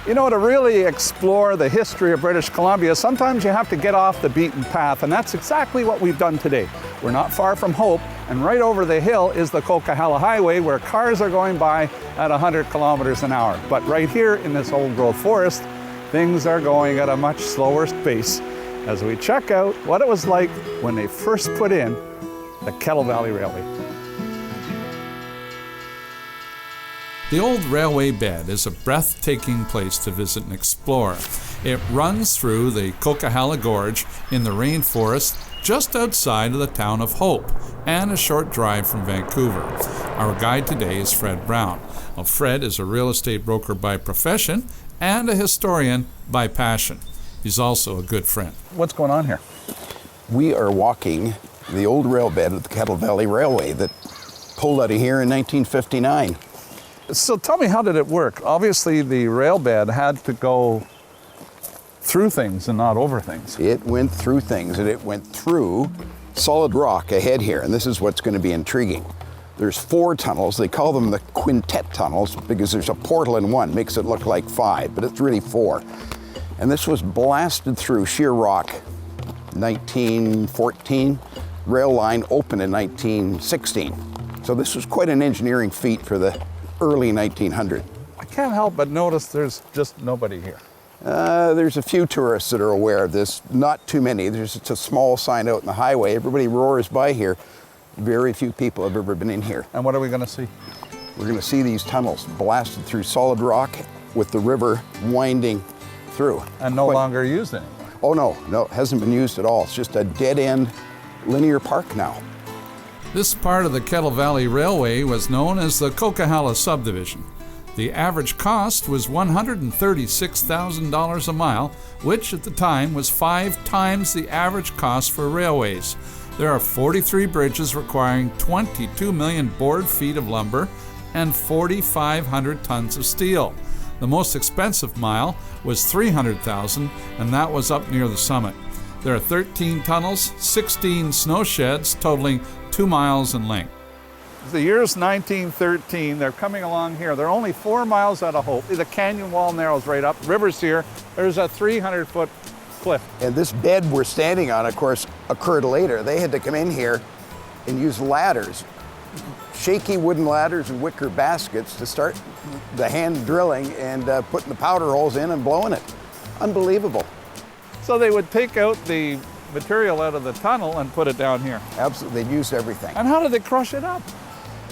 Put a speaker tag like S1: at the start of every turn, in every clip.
S1: You know, to really explore the history of British Columbia, sometimes you have to get off the beaten path, and that's exactly what we've done today. We're not far from Hope, and right over the hill is the Coquihalla Highway, where cars are going by at 100 kilometers an hour. But right here in this old-growth forest, things are going at a much slower pace as we check out what it was like when they first put in the Kettle Valley Railway.
S2: The old railway bed is a breathtaking place to visit and explore. It runs through the Coquihalla Gorge in the rainforest just outside of the town of Hope and a short drive from Vancouver. Our guide today is Fred Brown. Well, Fred is a real estate broker by profession and a historian by passion. He's also a good friend.
S1: What's going on here?
S3: We are walking the old rail bed of the Kettle Valley Railway that pulled out of here in 1959.
S1: So tell me, how did it work? Obviously, the rail bed had to go through things and not over things.
S3: It went through things, and it went through solid rock ahead here, and this is what's going to be intriguing. There's 4 tunnels. They call them the Quintette Tunnels because there's a portal in one, makes it look like 5, but it's really 4. And this was blasted through sheer rock 1914. Rail line opened in 1916. So this was quite an engineering feat for the early 1900s.
S1: I can't help but notice there's just nobody here.
S3: There's a few tourists that are aware of this, not too many. There's just a small sign out in the highway. Everybody roars by here. Very few people have ever been in here.
S1: And what are we going to see?
S3: We're going to see these tunnels blasted through solid rock with the river winding through.
S1: And no longer used anymore.
S3: Oh no, it hasn't been used at all. It's just a dead-end linear park now.
S2: This part of the Kettle Valley Railway was known as the Coquihalla Subdivision. The average cost was $136,000 a mile, which at the time was 5 times the average cost for railways. There are 43 bridges requiring 22 million board feet of lumber and 4,500 tons of steel. The most expensive mile was $300,000, and that was up near the summit. There are 13 tunnels, 16 snow sheds, totaling 2 miles in length.
S1: The year's 1913. They're coming along here. They're only 4 miles out of Hope. The canyon wall narrows right up. River's here. There's a 300-foot cliff.
S3: And this bed we're standing on, of course, occurred later. They had to come in here and use ladders, shaky wooden ladders and wicker baskets to start the hand drilling and putting the powder holes in and blowing it. Unbelievable.
S1: So they would take out the material out of the tunnel and put it down here.
S3: Absolutely, they'd used everything.
S1: And how did they crush it up?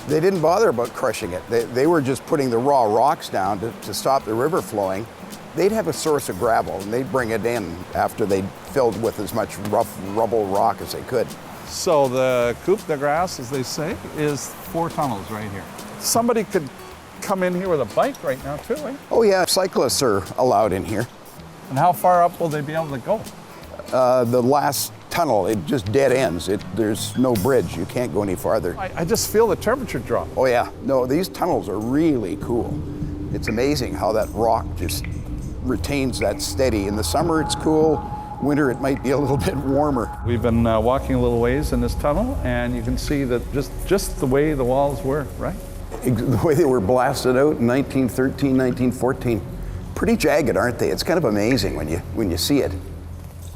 S3: They didn't bother about crushing it. They were just putting the raw rocks down to stop the river flowing. They'd have a source of gravel, and they'd bring it in after they'd filled with as much rough rubble rock as they could.
S1: So the coup de grace, as they say, is 4 tunnels right here. Somebody could come in here with a bike right now too, eh?
S3: Oh yeah, cyclists are allowed in here.
S1: And how far up will they be able to go?
S3: The last tunnel, it just dead ends. There's no bridge. You can't go any farther.
S1: I just feel the temperature drop.
S3: Oh yeah, no, these tunnels are really cool. It's amazing how that rock just retains that steady. In the summer it's cool, winter it might be a little bit warmer.
S1: We've been walking a little ways in this tunnel, and you can see that just the way the walls were, right?
S3: The way they were blasted out in 1913, 1914. Pretty jagged, aren't they? It's kind of amazing when you see it.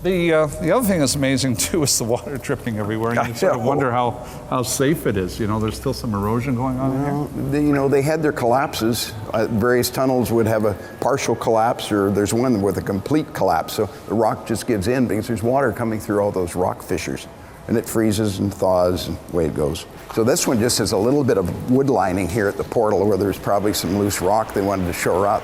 S1: The other thing that's amazing too is the water dripping everywhere. And you sort of wonder how safe it is. You know, there's still some erosion going on in here.
S3: They had their collapses. Various tunnels would have a partial collapse, or there's one with a complete collapse. So the rock just gives in because there's water coming through all those rock fissures, and it freezes and thaws, and away it goes. So this one just has a little bit of wood lining here at the portal where there's probably some loose rock they wanted to shore up.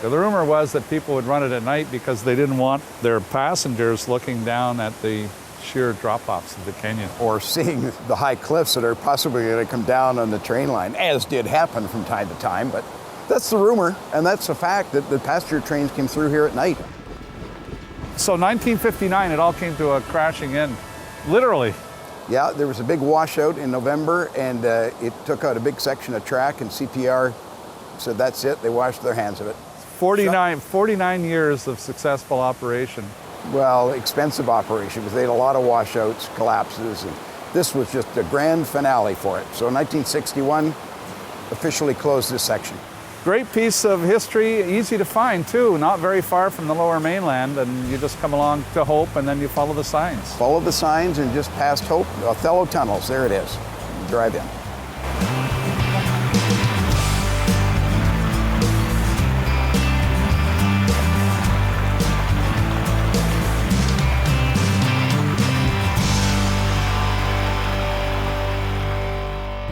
S1: The rumor was that people would run it at night because they didn't want their passengers looking down at the sheer drop-offs of the canyon.
S3: Or seeing the high cliffs that are possibly going to come down on the train line, as did happen from time to time. But that's the rumor, and that's the fact that the passenger trains came through here at night.
S1: So 1959, it all came to a crashing end, literally.
S3: Yeah, there was a big washout in November, and it took out a big section of track, and CPR said that's it. They washed their hands of it.
S1: 49 years of successful operation.
S3: Well, expensive operation because they had a lot of washouts, collapses, and this was just the grand finale for it. So 1961 officially closed this section.
S1: Great piece of history, easy to find too, not very far from the lower mainland, and you just come along to Hope and then you follow the signs.
S3: Follow the signs and just past Hope, Othello Tunnels, there it is. Drive in.